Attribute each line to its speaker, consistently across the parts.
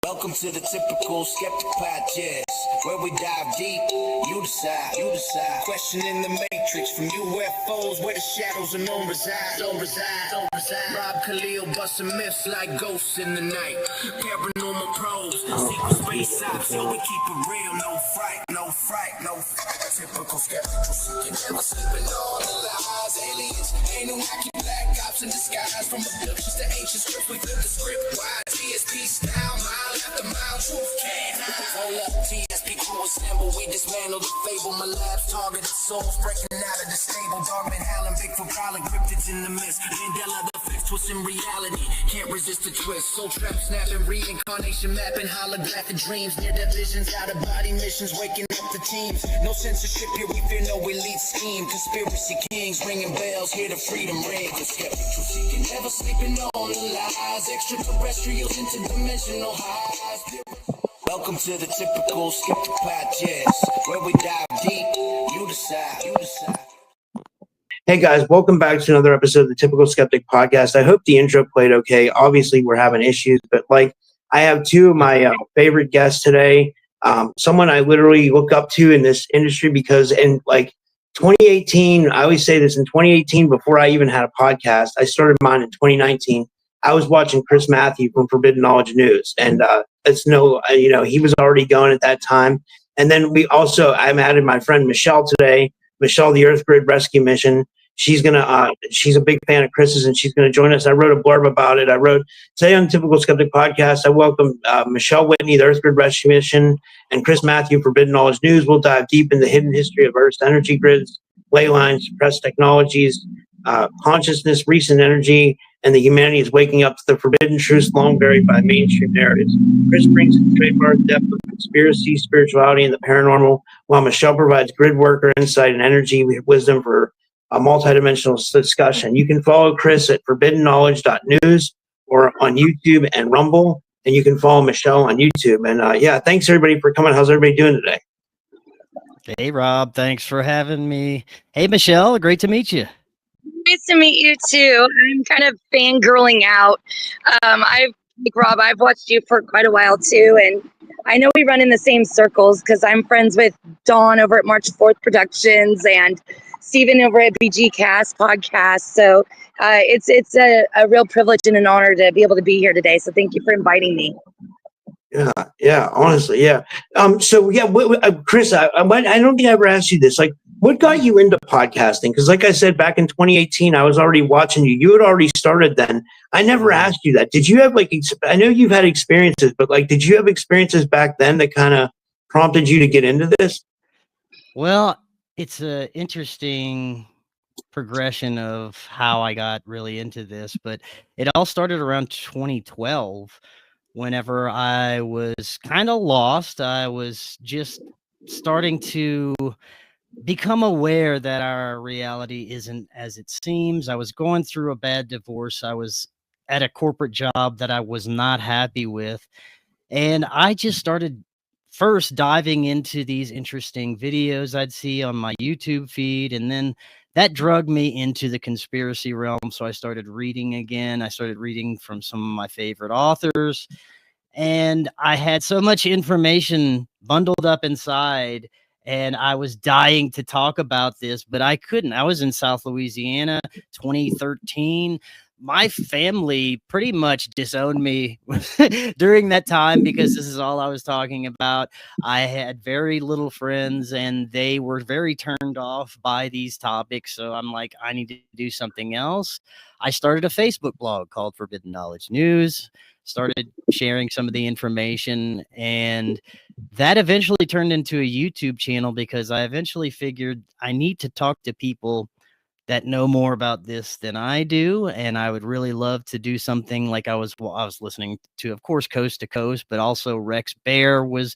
Speaker 1: Welcome to the typical Skeptic podcast, where we dive deep, you decide. Questioning the matrix from UFOs, where the shadows unknown reside. Rob Khalil busting myths like ghosts in the night. Paranormal pros, secret space ops, yo, we keep it real, no fright. Typical skeptical seeking, never sleeping on the lies. Aliens, Anunnaki, black ops in disguise. From abductions to ancient scripts, we flip the script wide. TSP style, mile after mile, truth can't hide. Hold up, TSP crew assemble, we dismantle the fable. My lab's targeted souls breaking out of the stable. Dogman howling, Bigfoot prowling, cryptids in the mist. Mandela the fifth twist in reality, can't resist the twist. Soul trap snapping, reincarnation mapping, holographic dreams. Near-death visions, out-of-body missions, waking up the teams. No censorship here, we fear no elite scheme. Conspiracy kings ringing bells, hear the freedom ring. The skeptical seeking, never sleeping on the lies. Extraterrestrials, interdimensional highs. Welcome to the typical skeptic podcast, where we dive deep, you decide.
Speaker 2: Hey guys, welcome back to another episode of the Typical Skeptic Podcast. I hope the intro played okay. Obviously, we're having issues, but I have two of my favorite guests today. Someone I literally look up to in this industry because in 2018, I always say this, in 2018, before I even had a podcast, I started mine in 2019. I was watching Mathieu from FKN and he was already going at that time. And then I'm added my friend Michelle today. Michelle, the Earth Grid Rescue Mission. She's a big fan of Chris's, and she's gonna join us. I wrote a blurb about it. I wrote today on Typical Skeptic Podcast. I welcome Michelle Whitney, the Earth Grid Rescue Mission, and Mathieu, Forbidden Knowledge News. We'll dive deep into the hidden history of Earth's energy grids, ley lines, suppressed technologies, consciousness, recent energy, and the humanity is waking up to the forbidden truths long buried by mainstream narratives. Chris brings a trademark depth of conspiracy, spirituality, and the paranormal, while Michelle provides grid worker insight and energy wisdom for a multidimensional discussion. You can follow Chris at forbiddenknowledge.news or on YouTube and Rumble, and you can follow Michelle on YouTube. And thanks everybody for coming. How's everybody doing today?
Speaker 3: Hey Rob, thanks for having me. Hey Michelle, great to meet you.
Speaker 4: Nice to meet you too. I'm kind of fangirling out. Rob, I've watched you for quite a while too, and I know we run in the same circles because I'm friends with Dawn over at March 4th Productions and Stephen over at BG Cast Podcast. So it's a real privilege and an honor to be able to be here today. So thank you for inviting me.
Speaker 2: Yeah, honestly, yeah. Chris, I don't think I ever asked you this. What got you into podcasting? Because like I said, back in 2018, I was already watching you. You had already started then. I never asked you that. Did you have I know you've had experiences, but did you have experiences back then that kind of prompted you to get into this?
Speaker 3: Well, it's an interesting progression of how I got really into this, but it all started around 2012. Whenever I was kind of lost, I was just starting to become aware that our reality isn't as it seems. I was going through a bad divorce. I was at a corporate job that I was not happy with. And I just started first diving into these interesting videos I'd see on my YouTube feed. And then that drugged me into the conspiracy realm. So I started reading again. I started reading from some of my favorite authors. And I had so much information bundled up inside, and I was dying to talk about this, but I couldn't. I was in South Louisiana, 2013. My family pretty much disowned me during that time because this is all I was talking about. I had very little friends, and they were very turned off by these topics. So I'm like, I need to do something else. I started a Facebook blog called Forbidden Knowledge News, started sharing some of the information, and that eventually turned into a YouTube channel because I eventually figured I need to talk to people that know more about this than I do. And I would really love to do something like I was listening to, of course, Coast to Coast, but also Rex Bear was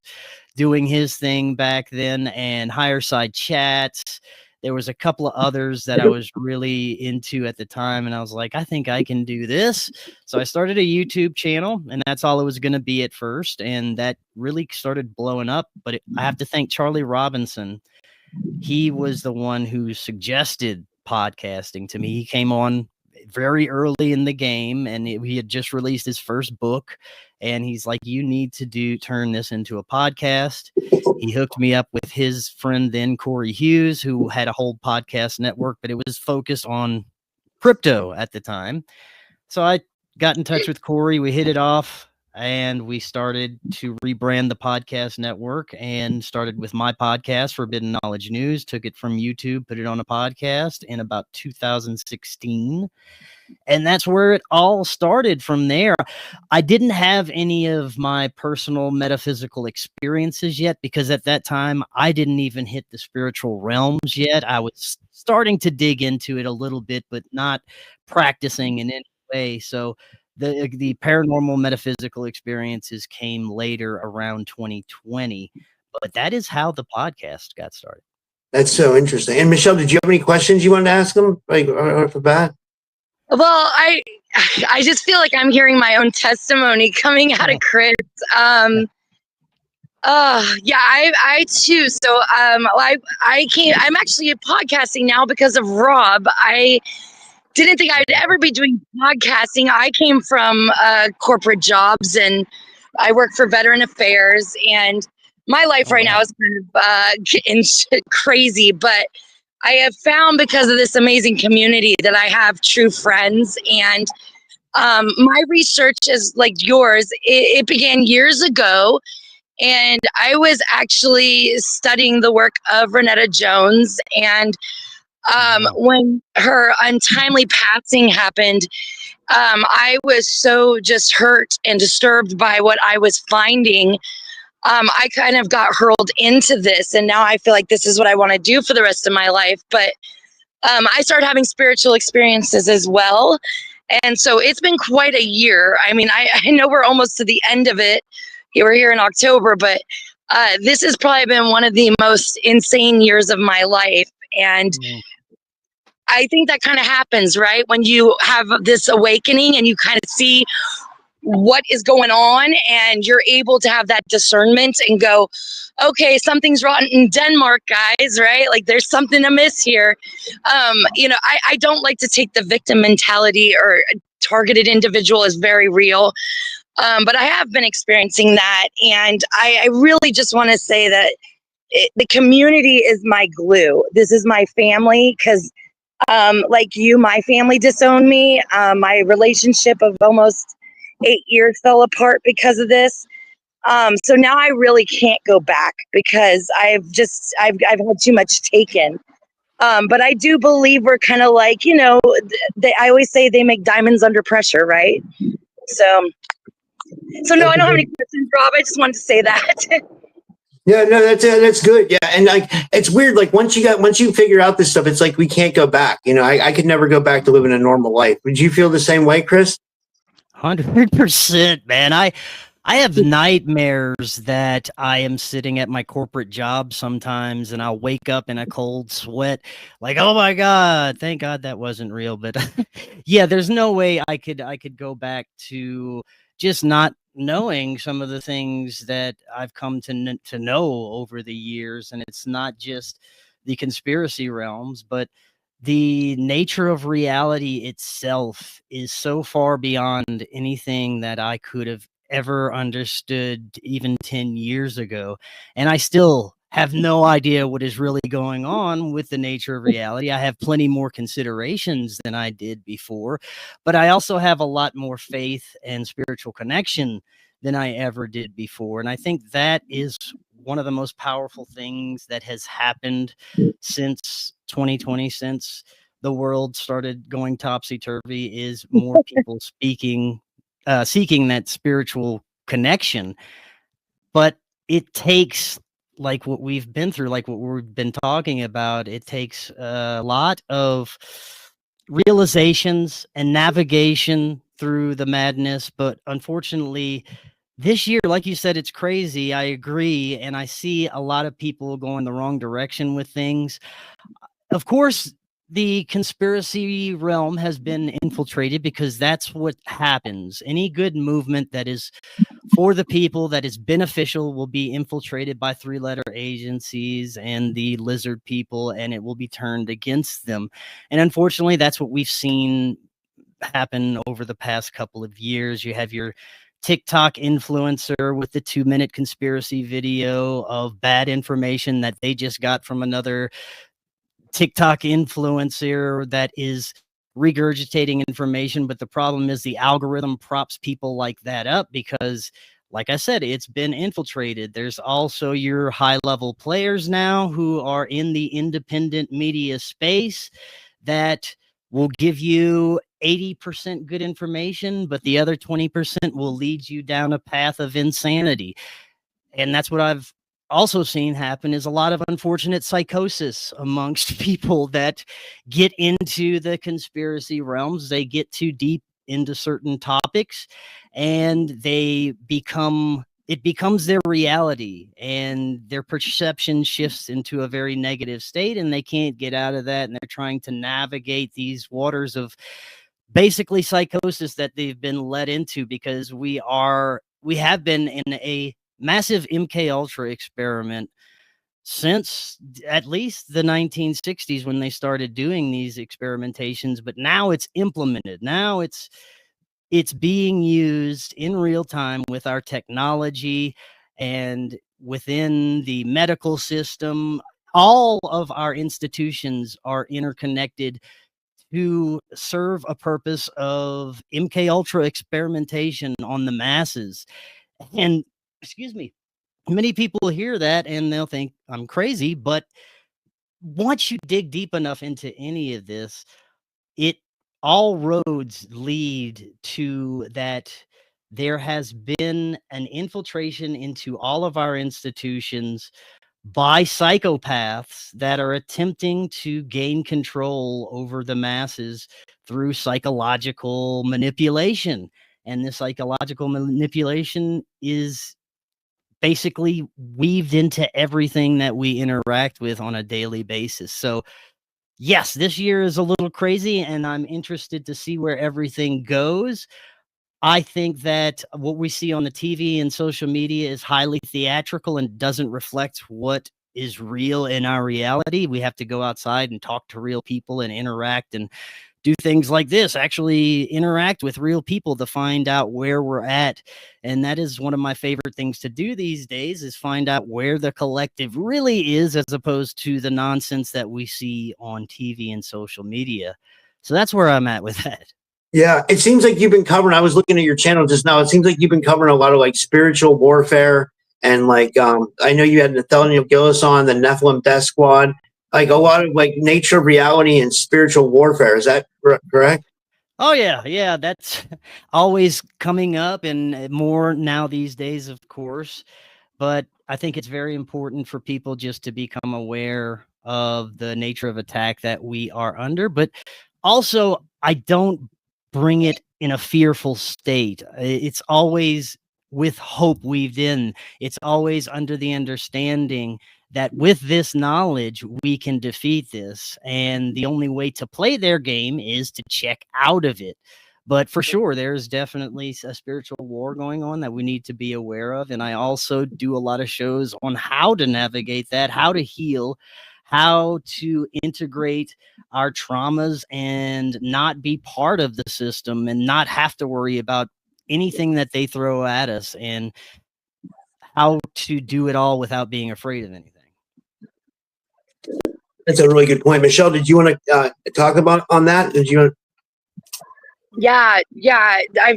Speaker 3: doing his thing back then, and Higher Side Chats. There was a couple of others that I was really into at the time, and I was like, I think I can do this. So I started a YouTube channel, and that's all it was going to be at first. And that really started blowing up. But I have to thank Charlie Robinson. He was the one who suggested podcasting to me. He came on very early in the game, and he had just released his first book, and he's like, you need to turn this into a podcast. He hooked me up with his friend then, Cory Hughes, who had a whole podcast network, but it was focused on crypto at the time. So I got in touch with Cory. We hit it off, and we started to rebrand the podcast network and started with my podcast, Forbidden Knowledge News, took it from YouTube, put it on a podcast in about 2016. And that's where it all started from there. I didn't have any of my personal metaphysical experiences yet, because at that time I didn't even hit the spiritual realms yet. I was starting to dig into it a little bit, but not practicing in any way. So the paranormal metaphysical experiences came later around 2020, but that is how the podcast got started.
Speaker 2: That's so interesting. And Michelle, did you have any questions you wanted to ask them, like off the bat?
Speaker 4: Well, I just feel like I'm hearing my own testimony coming out of Chris. Yeah, I too. So, I'm actually podcasting now because of Rob. I didn't think I'd ever be doing podcasting. I came from corporate jobs, and I work for Veteran Affairs, and my life right now is kind of crazy, but I have found, because of this amazing community, that I have true friends. And my research is like yours. It began years ago, and I was actually studying the work of Renetta Jones. And when her untimely passing happened, I was so just hurt and disturbed by what I was finding. I kind of got hurled into this, and now I feel like this is what I want to do for the rest of my life. But I started having spiritual experiences as well. And so it's been quite a year. I mean, I know we're almost to the end of it. We're here in October, but this has probably been one of the most insane years of my life. And I think that kind of happens, right? When you have this awakening and you kind of see what is going on, and you're able to have that discernment and go, okay, something's rotten in Denmark, guys, right? Like, there's something amiss here. I don't like to take the victim mentality, or targeted individual is very real. But I have been experiencing that. And I really just want to say that the community is my glue. This is my family, because like you, my family disowned me. My relationship of almost 8 years fell apart because of this. So now I really can't go back, because I've had too much taken. But I do believe we're kind of like, I always say they make diamonds under pressure, right? So no, I don't have any questions, Rob. I just wanted to say that.
Speaker 2: Yeah, no, that's good. Yeah, and like, it's weird. Like, once you figure out this stuff, it's like we can't go back. I could never go back to living a normal life. Would you feel the same way, Chris?
Speaker 3: 100%, man. I have nightmares that I am sitting at my corporate job sometimes, and I'll wake up in a cold sweat, like, oh my God, thank God that wasn't real. But yeah, there's no way I could go back to just not knowing some of the things that I've come to know over the years. And it's not just the conspiracy realms, but the nature of reality itself is so far beyond anything that I could have ever understood even 10 years ago. And I still have no idea what is really going on with the nature of reality. I have plenty more considerations than I did before, but I also have a lot more faith and spiritual connection than I ever did before. And I think that is one of the most powerful things that has happened since 2020, since the world started going topsy-turvy, is more people seeking that spiritual connection. But it takes, like what we've been through, like what we've been talking about, it takes a lot of realizations and navigation through the madness. But unfortunately, this year, like you said, it's crazy. I agree. And I see a lot of people going the wrong direction with things. Of course, the conspiracy realm has been infiltrated, because that's what happens. Any good movement that is for the people, that is beneficial, will be infiltrated by three-letter agencies and the lizard people, and it will be turned against them. And unfortunately, that's what we've seen happen over the past couple of years. You have your TikTok influencer with the 2-minute conspiracy video of bad information that they just got from another TikTok influencer that is regurgitating information. But the problem is the algorithm props people like that up because, like I said, it's been infiltrated. There's also your high-level players now who are in the independent media space that will give you 80% good information, but the other 20% will lead you down a path of insanity. And that's what I've also seen happen, is a lot of unfortunate psychosis amongst people that get into the conspiracy realms. They get too deep into certain topics and it becomes their reality, and their perception shifts into a very negative state, and they can't get out of that. And they're trying to navigate these waters of basically psychosis that they've been led into, because we have been in a massive MK Ultra experiment since at least the 1960s when they started doing these experimentations. But now it's implemented. Now it's being used in real time with our technology and within the medical system. All of our institutions are interconnected to serve a purpose of MK Ultra experimentation on the masses. And excuse me, many people hear that and they'll think I'm crazy, but once you dig deep enough into any of this, all roads lead to that. There has been an infiltration into all of our institutions by psychopaths that are attempting to gain control over the masses through psychological manipulation. And the psychological manipulation is basically weaved into everything that we interact with on a daily basis. So yes, this year is a little crazy, and I'm interested to see where everything goes. I think that what we see on the TV and social media is highly theatrical and doesn't reflect what is real in our reality. We have to go outside and talk to real people and interact and do things like this, actually interact with real people to find out where we're at. And that is one of my favorite things to do these days, is find out where the collective really is, as opposed to the nonsense that we see on TV and social media. So that's where I'm at with that.
Speaker 2: Yeah, it seems like you've been covering, I was looking at your channel just now, it seems like you've been covering a lot of like spiritual warfare, and like I know you had Nathaniel Gillis on, the Nephilim Death Squad, like a lot of like nature, reality, and spiritual warfare. Is that correct?
Speaker 3: Oh yeah, that's always coming up, and more now these days, of course. But I think it's very important for people just to become aware of the nature of attack that we are under. But also, I don't bring it in a fearful state. It's always with hope weaved in. It's always under the understanding that with this knowledge, we can defeat this. And the only way to play their game is to check out of it. But for sure, there's definitely a spiritual war going on that we need to be aware of. And I also do a lot of shows on how to navigate that, how to heal, how to integrate our traumas and not be part of the system and not have to worry about anything that they throw at us, and how to do it all without being afraid of anything.
Speaker 2: That's a really good point. Michelle, did you want to talk about on that? Did you want
Speaker 4: Yeah.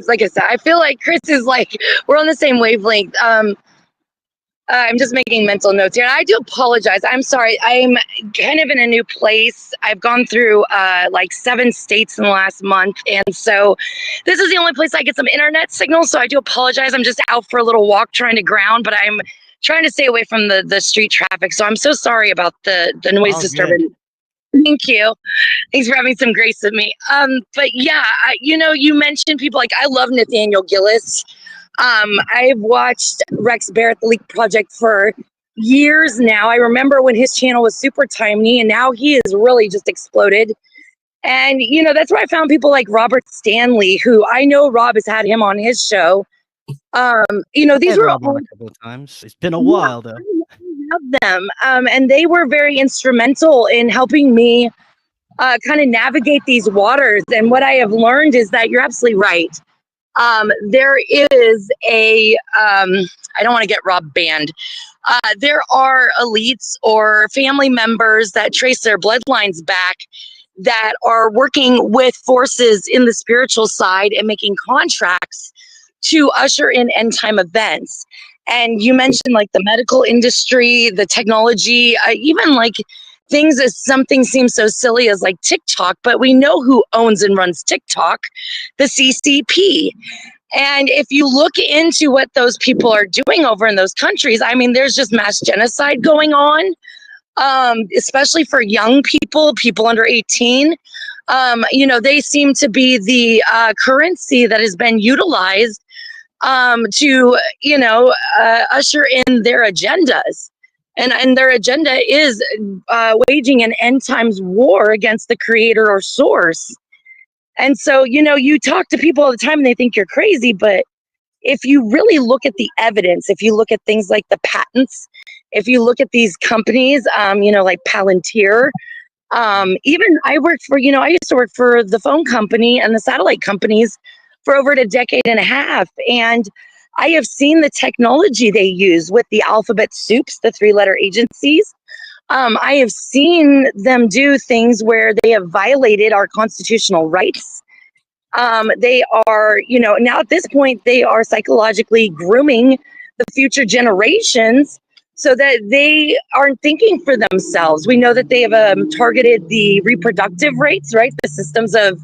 Speaker 4: Like I said, I feel like Chris is like, we're on the same wavelength. I'm just making mental notes here. And I do apologize. I'm sorry. I'm kind of in a new place. I've gone through like 7 states in the last month. And so this is the only place I get some internet signal. So I do apologize. I'm just out for a little walk trying to ground, but I'm trying to stay away from the street traffic. So I'm so sorry about the noise disturbance. Thank you. Thanks for having some grace with me. But yeah, you mentioned people like, I love Nathaniel Gillis. I've watched Rex Barrett, the Leak Project, for years now. I remember when his channel was super tiny, and now he is really just exploded. And, that's where I found people like Robert Stanley, who I know Rob has had him on his show. These were all
Speaker 3: a couple of times. It's been a while though.
Speaker 4: I love them. And they were very instrumental in helping me kind of navigate these waters. And what I have learned is that you're absolutely right. There is I don't want to get Rob banned. There are elites or family members that trace their bloodlines back that are working with forces in the spiritual side and making contracts to usher in end time events. And you mentioned like the medical industry, the technology, even like things as something seems so silly as like TikTok, but we know who owns and runs TikTok, the CCP. And if you look into what those people are doing over in those countries, I mean, there's just mass genocide going on, especially for young people, people under 18. They seem to be the currency that has been utilized to, usher in their agendas. And their agenda is waging an end times war against the creator or source. And so, you talk to people all the time and they think you're crazy, but if you really look at the evidence, if you look at things like the patents, if you look at these companies, like Palantir, even I used to work for the phone company and the satellite companies for over a decade and a half. And I have seen the technology they use with the alphabet soups, the 3-letter agencies. I have seen them do things where they have violated our constitutional rights. They are, now at this point, they are psychologically grooming the future generations so that they aren't thinking for themselves. We know that they have targeted the reproductive rates, right? The systems of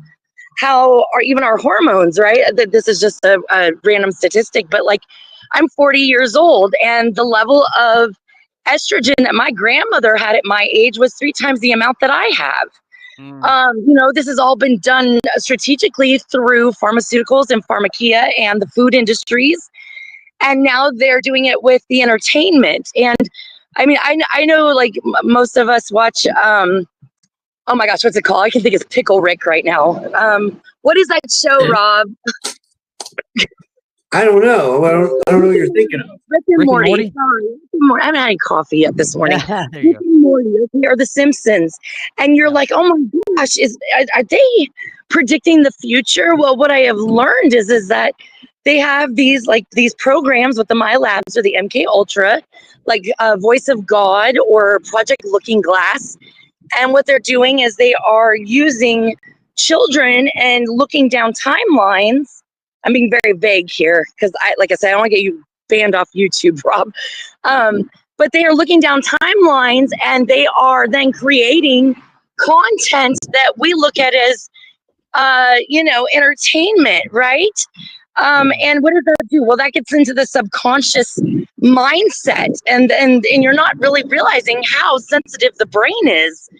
Speaker 4: how are even our hormones, right? That this is just a random statistic, but like I'm 40 years old and the level of estrogen that my grandmother had at my age was 3 times the amount that I have. This has all been done strategically through pharmaceuticals and pharmacia and the food industries. And now they're doing it with the entertainment. And I mean, I know like most of us watch, oh my gosh, what's it called? I can think it's Pickle Rick right now. What is that show, Rob?
Speaker 2: I don't know. I don't know what you're thinking of.
Speaker 4: Rick and Morty. Sorry, Rick and Morty. I haven't had any coffee yet this morning. Rick and Morty, or The Simpsons. And you're like, oh my gosh, are they predicting the future? Well, what I have learned is that they have these programs with the My Labs or the MK Ultra, like Voice of God or Project Looking Glass. And what they're doing is they are using children and looking down timelines. I'm being very vague here because like I said, I don't want to get you banned off YouTube, Rob. But they are looking down timelines and they are then creating content that we look at as, entertainment, right? And what does that do? Well, that gets into the subconscious mindset, and you're not really realizing how sensitive the brain is.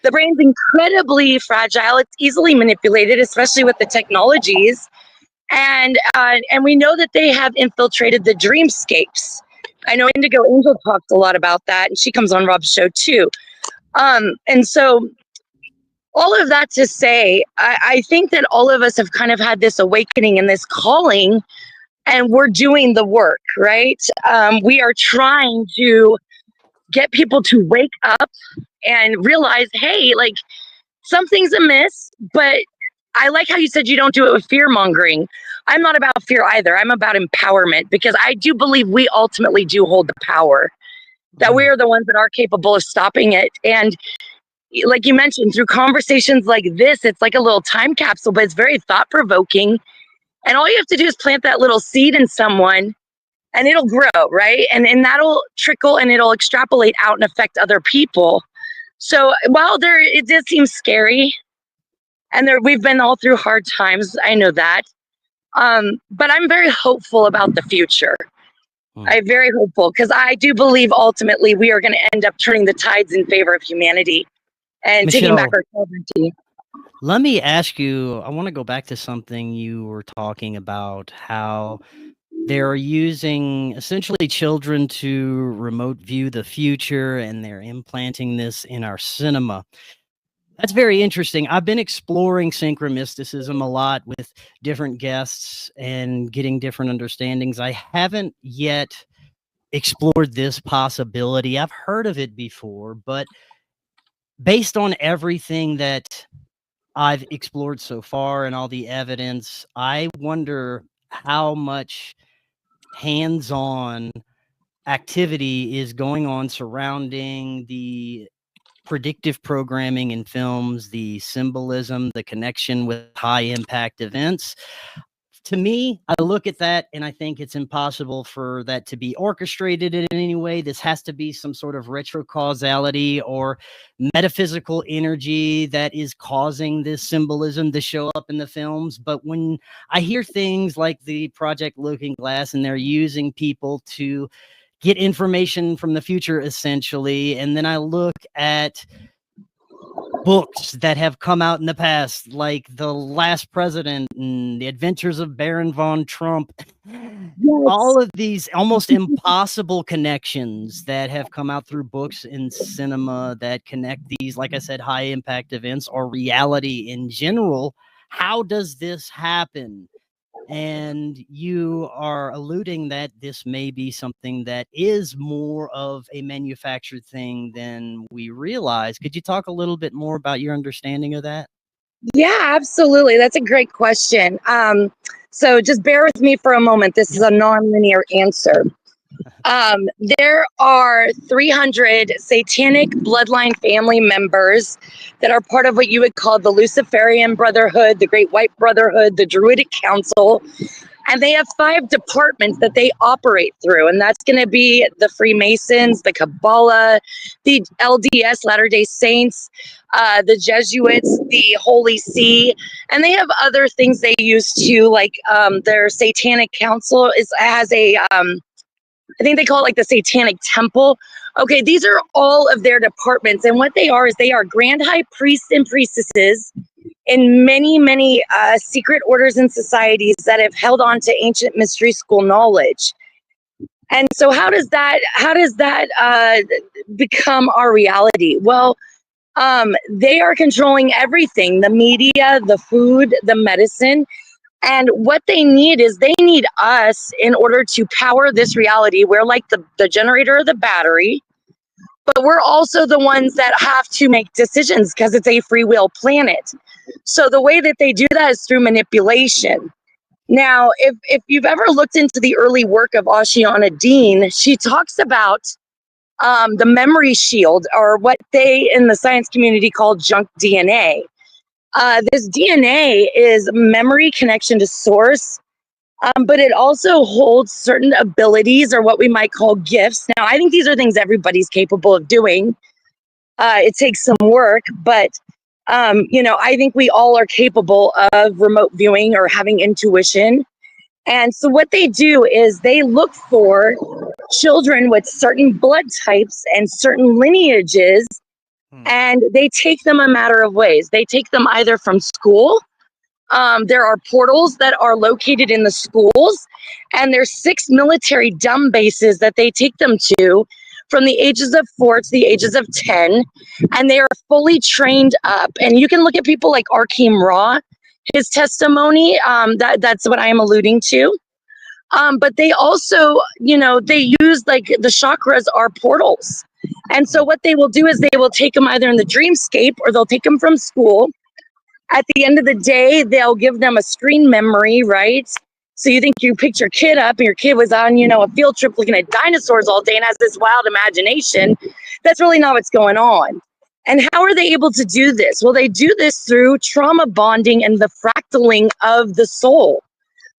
Speaker 4: The brain's incredibly fragile. It's easily manipulated, especially with the technologies. And we know that they have infiltrated the dreamscapes. I know Indigo Angel talks a lot about that, and she comes on Rob's show too. And so all of that to say, I think that all of us have kind of had this awakening and this calling, and we're doing the work, right? We are trying to get people to wake up and realize, hey, like something's amiss, but I like how you said you don't do it with fear mongering. I'm not about fear either. I'm about empowerment because I do believe we ultimately do hold the power, that we are the ones that are capable of stopping it. And like you mentioned, through conversations like this, it's like a little time capsule, but it's very thought provoking. And all you have to do is plant that little seed in someone and it'll grow, right? And that'll trickle and it'll extrapolate out and affect other people. So while it does seem scary, and we've been all through hard times, I know that. But I'm very hopeful about the future. I'm very hopeful because I do believe ultimately we are going to end up turning the tides in favor of humanity and
Speaker 3: Michelle,
Speaker 4: taking back our sovereignty.
Speaker 3: Let me ask you, I want to go back to something you were talking about, how they're using essentially children to remote view the future and they're implanting this in our cinema. That's very interesting. I've been exploring synchromysticism a lot with different guests and getting different understandings. I haven't yet explored this possibility. I've heard of it before, but based on everything that I've explored so far and all the evidence, I wonder how much hands-on activity is going on surrounding the predictive programming in films, the symbolism, the connection with high impact events. To me, I look at that and I think it's impossible for that to be orchestrated in any way. This has to be some sort of retrocausality or metaphysical energy that is causing this symbolism to show up in the films. But when I hear things like the Project Looking Glass and they're using people to get information from the future, essentially, and then I look at books that have come out in the past, like The Last President and The Adventures of Baron von Trump. All of these almost impossible connections that have come out through books and cinema that connect these, like I said, high impact events or reality in general. How does this happen? And you are alluding that this may be something that is more of a manufactured thing than we realize. Could you talk a little bit more about your understanding of that?
Speaker 4: Yeah, absolutely. That's a great question. So just bear with me for a moment. This is a non-linear answer. There are 300 satanic bloodline family members that are part of what you would call the Luciferian Brotherhood, the Great White Brotherhood, the Druidic Council, and they have 5 departments that they operate through, and that's going to be the Freemasons, the Kabbalah, the LDS, Latter-day Saints, the Jesuits, the Holy See, and they have other things they use too, like their Satanic Council has a I think they call it like the Satanic Temple. Okay, these are all of their departments. And what they are is they are grand high priests and priestesses in many, many secret orders and societies that have held on to ancient mystery school knowledge. And so how does that become our reality? Well, they are controlling everything, the media, the food, the medicine. And what they need is they need us in order to power this reality. We're like the generator or the battery, but we're also the ones that have to make decisions because it's a free will planet. So the way that they do that is through manipulation. Now, if you've ever looked into the early work of Ashiana Dean, she talks about the memory shield, or what they in the science community call junk DNA. This DNA is memory connection to source, but it also holds certain abilities, or what we might call gifts. Now, I think these are things everybody's capable of doing. It takes some work, but I think we all are capable of remote viewing or having intuition. And so what they do is they look for children with certain blood types and certain lineages, and they take them a matter of ways. They take them either from school. There are portals that are located in the schools, and there's 6 military dumb bases that they take them to from the ages of 4 to the ages of 10, and they are fully trained up. And you can look at people like Arkeem Ra, his testimony, that's what I am alluding to. But they also, they use, like, the chakras are portals. And so what they will do is they will take them either in the dreamscape or they'll take them from school. At the end of the day, they'll give them a screen memory, right? So you think you picked your kid up and your kid was on, a field trip looking at dinosaurs all day and has this wild imagination. That's really not what's going on. And how are they able to do this? Well, they do this through trauma bonding and the fractaling of the soul.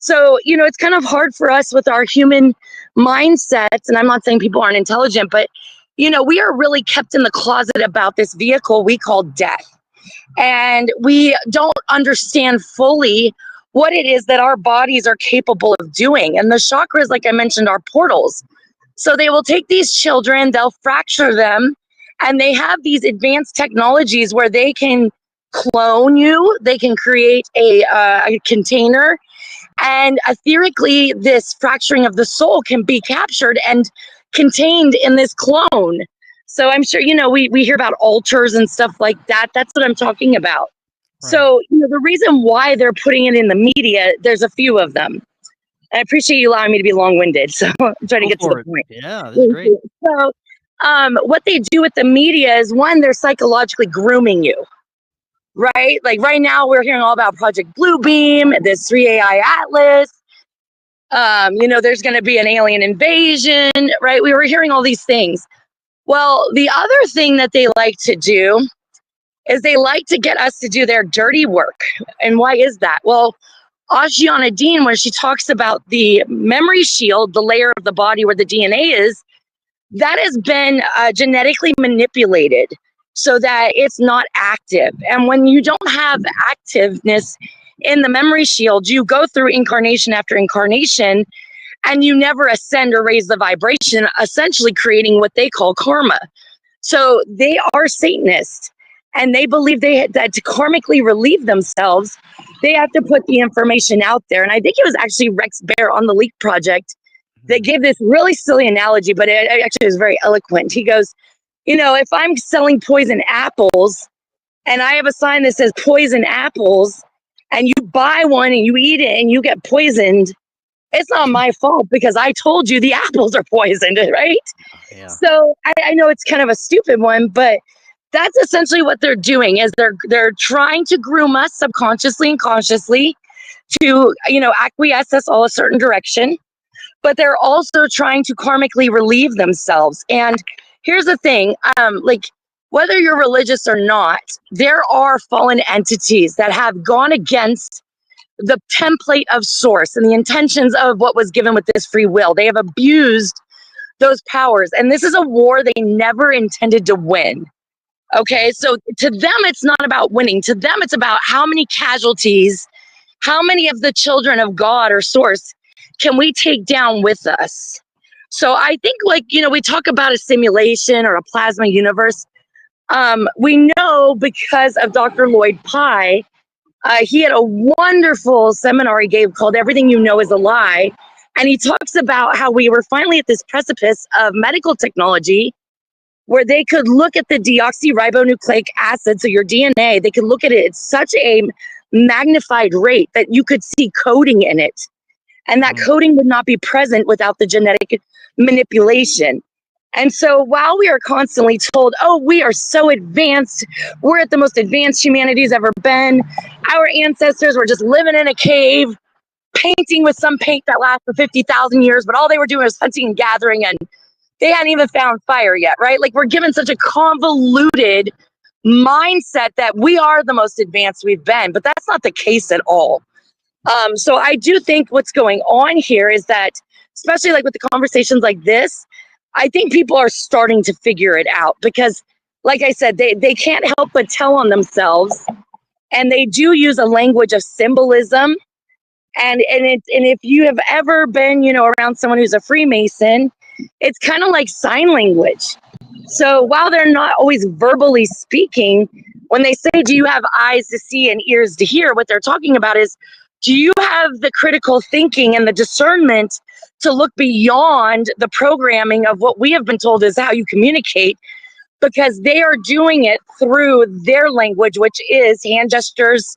Speaker 4: So, it's kind of hard for us with our human mindsets. And I'm not saying people aren't intelligent, but, we are really kept in the closet about this vehicle we call death. And we don't understand fully what it is that our bodies are capable of doing. And the chakras, like I mentioned, are portals. So they will take these children, they'll fracture them, and they have these advanced technologies where they can clone you, they can create a container, and etherically, this fracturing of the soul can be captured and contained in this clone. So I'm sure, we hear about altars and stuff like that. That's what I'm talking about. Right. So, the reason why they're putting it in the media, there's a few of them. I appreciate you allowing me to be long-winded. So I'm trying to get to the point.
Speaker 3: Yeah, that's great.
Speaker 4: So what they do with the media is, one, they're psychologically grooming you, right? Like right now we're hearing all about Project Bluebeam, this 3AI Atlas. There's going to be an alien invasion, right? We were hearing all these things. Well, the other thing that they like to do is they like to get us to do their dirty work. And why is that? Well, Ashiana Dean, when she talks about the memory shield, the layer of the body where the DNA is, that has been genetically manipulated so that it's not active. And when you don't have activeness in the memory shield, you go through incarnation after incarnation, and you never ascend or raise the vibration, essentially creating what they call karma. So they are Satanists, and they believe that to karmically relieve themselves, they have to put the information out there. And I think it was actually Rex Bear on the Leak Project that gave this really silly analogy, but it actually was very eloquent. He goes, if I'm selling poison apples and I have a sign that says poison apples, and you buy one and you eat it and you get poisoned, it's not my fault because I told you the apples are poisoned, right?
Speaker 3: Yeah.
Speaker 4: So I know it's kind of a stupid one, but that's essentially what they're doing is they're trying to groom us subconsciously and consciously to, acquiesce us all a certain direction, but they're also trying to karmically relieve themselves. And here's the thing, whether you're religious or not, there are fallen entities that have gone against the template of source and the intentions of what was given with this free will. They have abused those powers. And this is a war they never intended to win. Okay, so to them, it's not about winning. To them, it's about how many casualties, how many of the children of God or source can we take down with us? So I think, we talk about a simulation or a plasma universe. We know because of Dr. Lloyd Pye, he had a wonderful seminar he gave called Everything You Know Is a Lie. And he talks about how we were finally at this precipice of medical technology where they could look at the deoxyribonucleic acid, so your DNA, they could look at it at such a magnified rate that you could see coding in it. And that coding would not be present without the genetic manipulation. And so while we are constantly told, oh, we are so advanced, we're at the most advanced humanity's ever been, our ancestors were just living in a cave, painting with some paint that lasts for 50,000 years, but all they were doing was hunting and gathering, and they hadn't even found fire yet, right? Like, we're given such a convoluted mindset that we are the most advanced we've been, but that's not the case at all. So I do think what's going on here is that, especially with the conversations like this, I think people are starting to figure it out because, like I said, they can't help but tell on themselves, and they do use a language of symbolism. And if you have ever been, around someone who's a Freemason, it's kind of like sign language. So while they're not always verbally speaking, when they say, do you have eyes to see and ears to hear, what they're talking about is, do you have the critical thinking and the discernment to look beyond the programming of what we have been told is how you communicate? Because they are doing it through their language, which is hand gestures,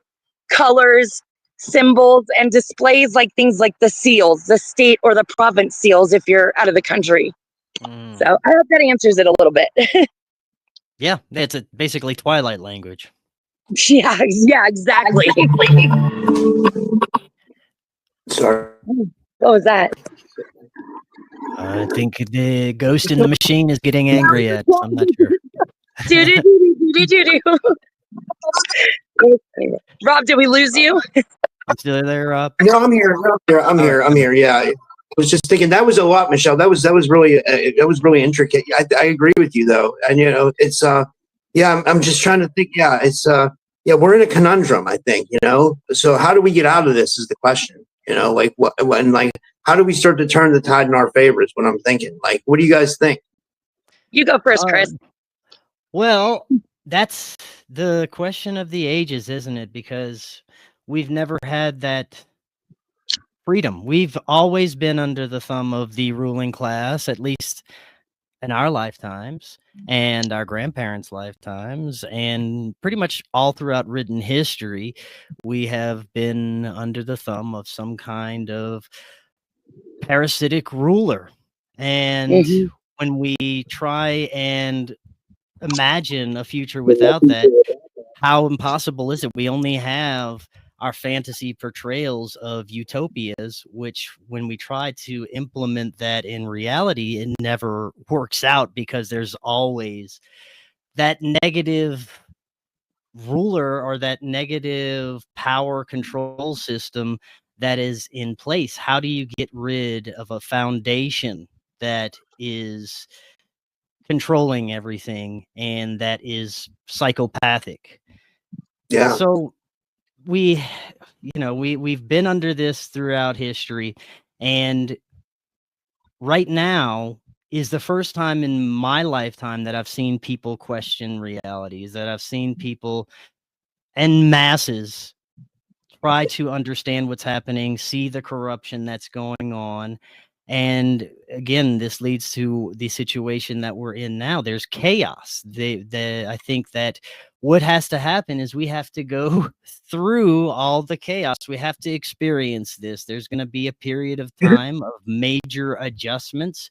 Speaker 4: colors, symbols, and displays like things like the seals, the state or the province seals if you're out of the country. So I hope that answers it a little bit.
Speaker 3: Yeah, it's basically Twilight language.
Speaker 4: Yeah, exactly.
Speaker 2: Sorry.
Speaker 4: What was that?
Speaker 3: I think the ghost in the machine is getting angry at. I'm not sure.
Speaker 4: Rob, did we lose you?
Speaker 3: You still there, Rob?
Speaker 2: No, I'm here. I'm here. Yeah. I was just thinking that was a lot, Michelle. That was really intricate. I agree with you though. And it's I'm just trying to think. Yeah, it's we're in a conundrum, I think, So how do we get out of this is the question. How do we start to turn the tide in our favor is what I'm thinking. What do you guys think?
Speaker 4: You go first, Chris.
Speaker 3: Well, that's the question of the ages, isn't it? Because we've never had that freedom. We've always been under the thumb of the ruling class, at least in our lifetimes and our grandparents' lifetimes, and pretty much all throughout written history, we have been under the thumb of some kind of parasitic ruler. And when we try and imagine a future without that, how impossible is it? We only have our fantasy portrayals of utopias, which when we try to implement that in reality, it never works out because there's always that negative ruler or that negative power control system that is in place. How do you get rid of a foundation that is controlling everything and that is psychopathic?
Speaker 2: Yeah.
Speaker 3: So we've been under this throughout history, and right now is the first time in my lifetime that I've seen people question realities, that I've seen people and masses try to understand what's happening, see the corruption that's going on. And again, this leads to the situation that we're in now. There's chaos. I think that what has to happen is we have to go through all the chaos. We have to experience this. There's going to be a period of time of major adjustments,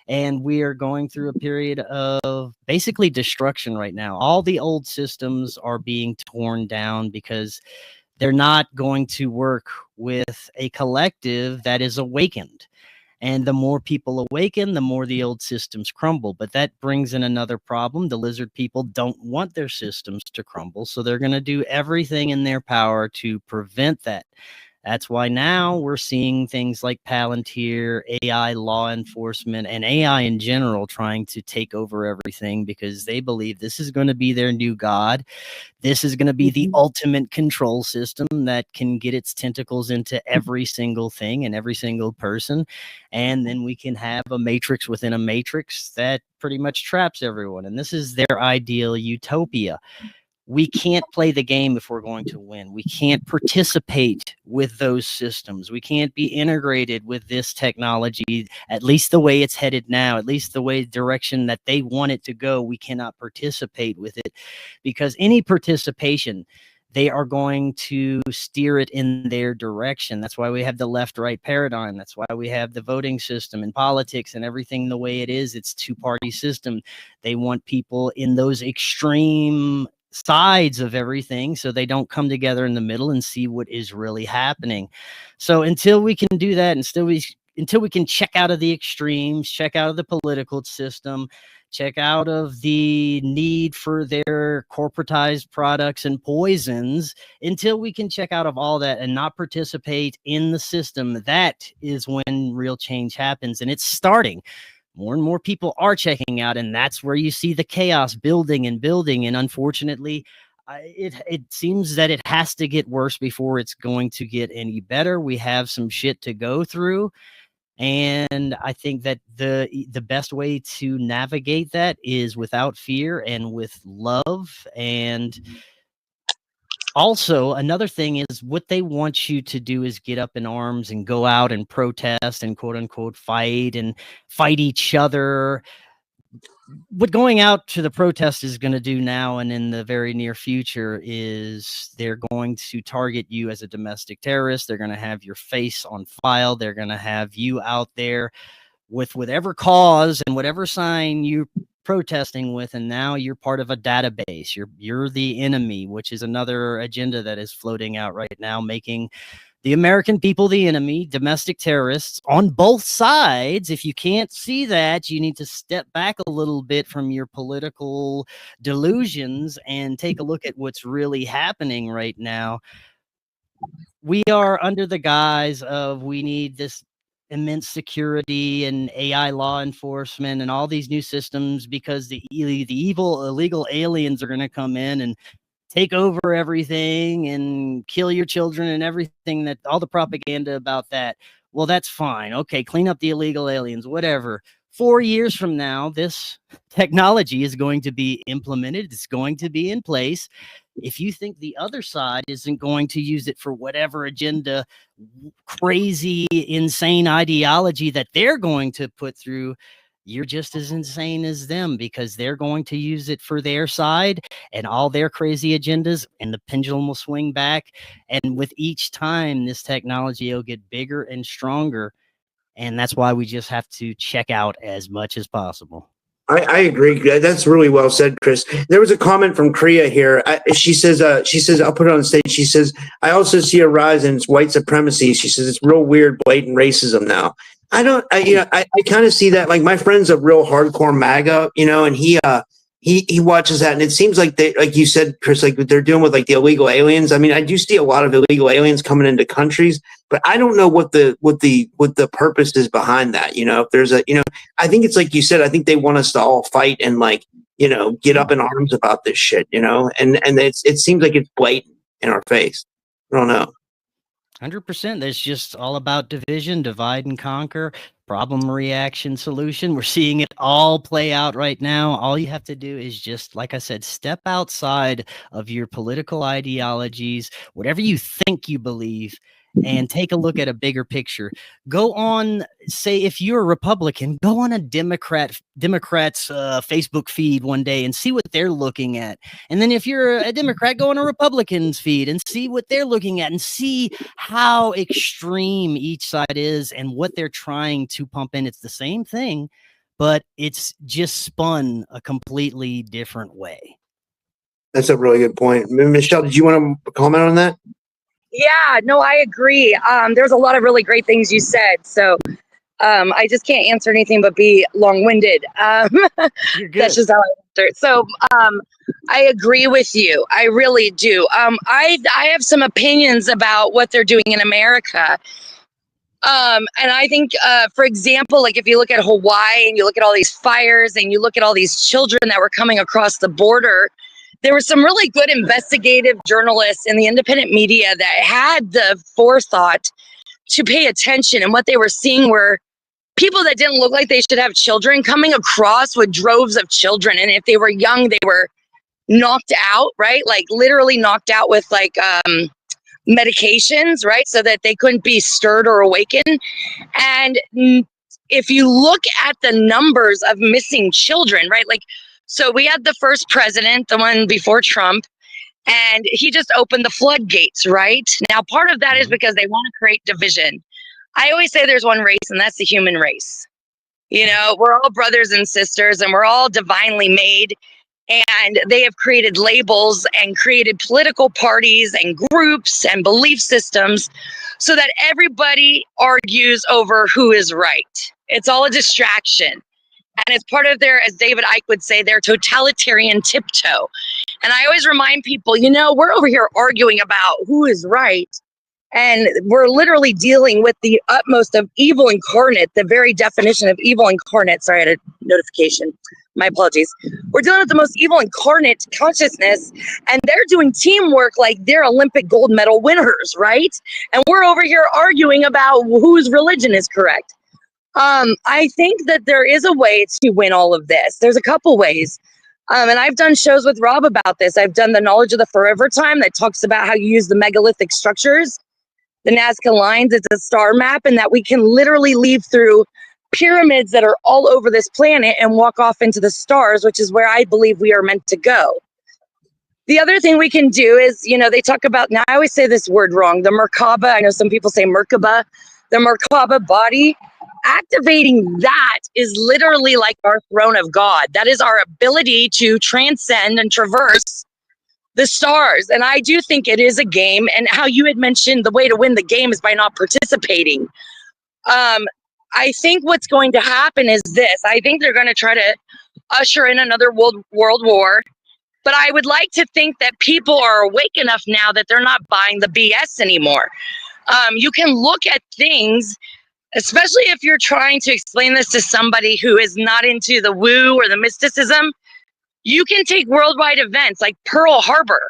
Speaker 3: and we are going through a period of basically destruction right now. All the old systems are being torn down because they're not going to work with a collective that is awakened. And the more people awaken, the more the old systems crumble. But that brings in another problem. The lizard people don't want their systems to crumble, so they're going to do everything in their power to prevent that. That's why now we're seeing things like Palantir, AI law enforcement, and AI in general trying to take over everything because they believe this is going to be their new god. This is going to be the ultimate control system that can get its tentacles into every single thing and every single person. And then we can have a matrix within a matrix that pretty much traps everyone. And this is their ideal utopia. We can't play the game if we're going to win. We can't participate with those systems. We can't be integrated with this technology, at least the way it's headed now, at least the way direction that they want it to go. We cannot participate with it because any participation, they are going to steer it in their direction. That's why we have the left-right paradigm. That's why we have the voting system and politics and everything the way it is. It's two-party system. They want people in those extreme sides of everything so they don't come together in the middle and see what is really happening. So until we can do that, until we can check out of the extremes, check out of the political system, check out of the need for their corporatized products and poisons, until we can check out of all that and not participate in the system, that is when real change happens. And it's starting. More and more people are checking out, and that's where you see the chaos building and building. And unfortunately, it seems that it has to get worse before it's going to get any better. We have some shit to go through. And I think that the best way to navigate that is without fear and with love. And also, another thing is what they want you to do is get up in arms and go out and protest and quote unquote fight and fight each other. What going out to the protest is going to do now and in the very near future is they're going to target you as a domestic terrorist. They're going to have your face on file. They're going to have you out there with whatever cause and whatever sign you're protesting with, and now you're part of a database. You're the enemy, which is another agenda that is floating out right now, making the American people the enemy, domestic terrorists on both sides. If you can't see that, you need to step back a little bit from your political delusions and take a look at what's really happening right now. We are under the guise of we need this immense security and AI law enforcement and all these new systems because the evil illegal aliens are going to come in and take over everything and kill your children and everything, that all the propaganda about that. Well, that's fine. Okay, clean up the illegal aliens, whatever. 4 years from now, this technology is going to be implemented. It's going to be in place. If you think the other side isn't going to use it for whatever agenda, crazy, insane ideology that they're going to put through, you're just as insane as them, because they're going to use it for their side and all their crazy agendas, and the pendulum will swing back. And with each time, this technology will get bigger and stronger. And that's why we just have to check out as much as possible.
Speaker 2: I agree. That's really well said, Chris. There was a comment from Kriya here. She says, I'll put it on the stage. She says, I also see a rise in white supremacy. She says, it's real weird, blatant racism now. I kind of see that. Like, my friend's a real hardcore MAGA, and he watches that, and it seems like they, like you said, Chris, like what they're doing with like the illegal aliens. I mean, I do see a lot of illegal aliens coming into countries, but I don't know what the purpose is behind that. If there's I think it's like you said. I think they want us to all fight and like get up in arms about this shit. And it seems like it's blatant in our face. I don't know.
Speaker 3: 100%. That's just all about division, divide and conquer, problem, reaction, solution. We're seeing it all play out right now. All you have to do is just, like I said, step outside of your political ideologies, whatever you think you believe, and take a look at a bigger picture. Go on, say, if you're a Republican, go on a Democrat's Facebook feed one day and see what they're looking at. And then if you're a Democrat, go on a Republican's feed and see what they're looking at and see how extreme each side is and what they're trying to pump in. It's the same thing, but it's just spun a completely different way.
Speaker 2: That's a really good point. Michelle, did you want to comment on that?
Speaker 4: Yeah, no, I agree. There's a lot of really great things you said. So I just can't answer anything but be long-winded.
Speaker 3: You're good.
Speaker 4: That's just how I answer. So I agree with you. I really do. I have some opinions about what they're doing in America. And I think, for example, like if you look at Hawaii and you look at all these fires and you look at all these children that were coming across the border, there were some really good investigative journalists in the independent media that had the forethought to pay attention. And what they were seeing were people that didn't look like they should have children coming across with droves of children. And if they were young, they were knocked out, right? Like literally knocked out with like medications, right? So that they couldn't be stirred or awakened. And if you look at the numbers of missing children, right? Like, so we had the first president, the one before Trump, and he just opened the floodgates, right? Now, part of that is because they want to create division. I always say there's one race, and that's the human race. We're all brothers and sisters, and we're all divinely made. And they have created labels and created political parties and groups and belief systems so that everybody argues over who is right. It's all a distraction. And it's part of their, as David Icke would say, their totalitarian tiptoe. And I always remind people, we're over here arguing about who is right. And we're literally dealing with the utmost of evil incarnate, the very definition of evil incarnate. Sorry, I had a notification. My apologies. We're dealing with the most evil incarnate consciousness, and they're doing teamwork like they're Olympic gold medal winners, right? And we're over here arguing about whose religion is correct. I think that there is a way to win all of this. There's a couple ways. And I've done shows with Rob about this. I've done the Knowledge of the Forever Time that talks about how you use the megalithic structures, the Nazca lines. It's a star map, and that we can literally leave through pyramids that are all over this planet and walk off into the stars, which is where I believe we are meant to go. The other thing we can do is, they talk about, now I always say this word wrong, the Merkaba. I know some people say Merkaba, the Merkaba body. Activating that is literally like our throne of God. That is our ability to transcend and traverse the stars. And I do think it is a game. And how you had mentioned the way to win the game is by not participating. I think what's going to happen is this. I think they're going to try to usher in another world war. But I would like to think that people are awake enough now that they're not buying the BS anymore. You can look at things, especially if you're trying to explain this to somebody who is not into the woo or the mysticism. You can take worldwide events like Pearl Harbor.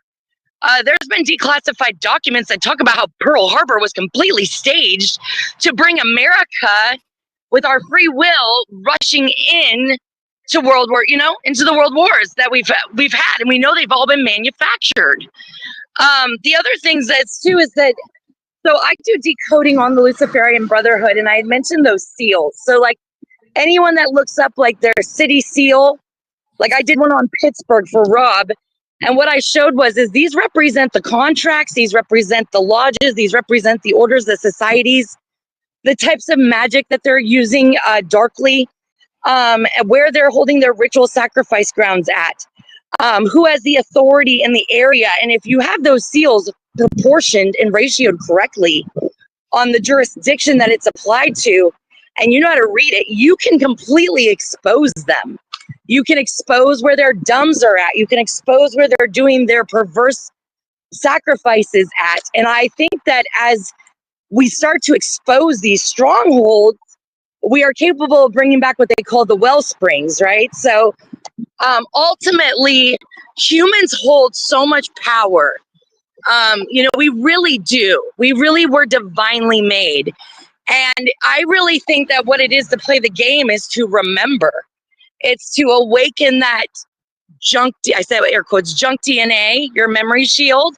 Speaker 4: There's been declassified documents that talk about how Pearl Harbor was completely staged to bring America, with our free will, rushing in to into the world wars that we've had, and we know they've all been manufactured. The other things that's too is that, so I do decoding on the Luciferian Brotherhood, and I had mentioned those seals. So like anyone that looks up like their city seal, like I did one on Pittsburgh for Rob, and what I showed is these represent the contracts, these represent the lodges, these represent the orders, the societies. the types of magic that they're using darkly, where they're holding their ritual sacrifice grounds at, who has the authority in the area. And if you have those seals proportioned and ratioed correctly on the jurisdiction that it's applied to, and you know how to read it, you can completely expose them. You can expose where their dumbs are at. You can expose where they're doing their perverse sacrifices at. And I think that as we start to expose these strongholds, we are capable of bringing back what they call the well springs, right? So ultimately, humans hold so much power. We really do. We really were divinely made. And I really think that what it is to play the game is to remember. It's to awaken that junk, I said air quotes, junk DNA, your memory shield,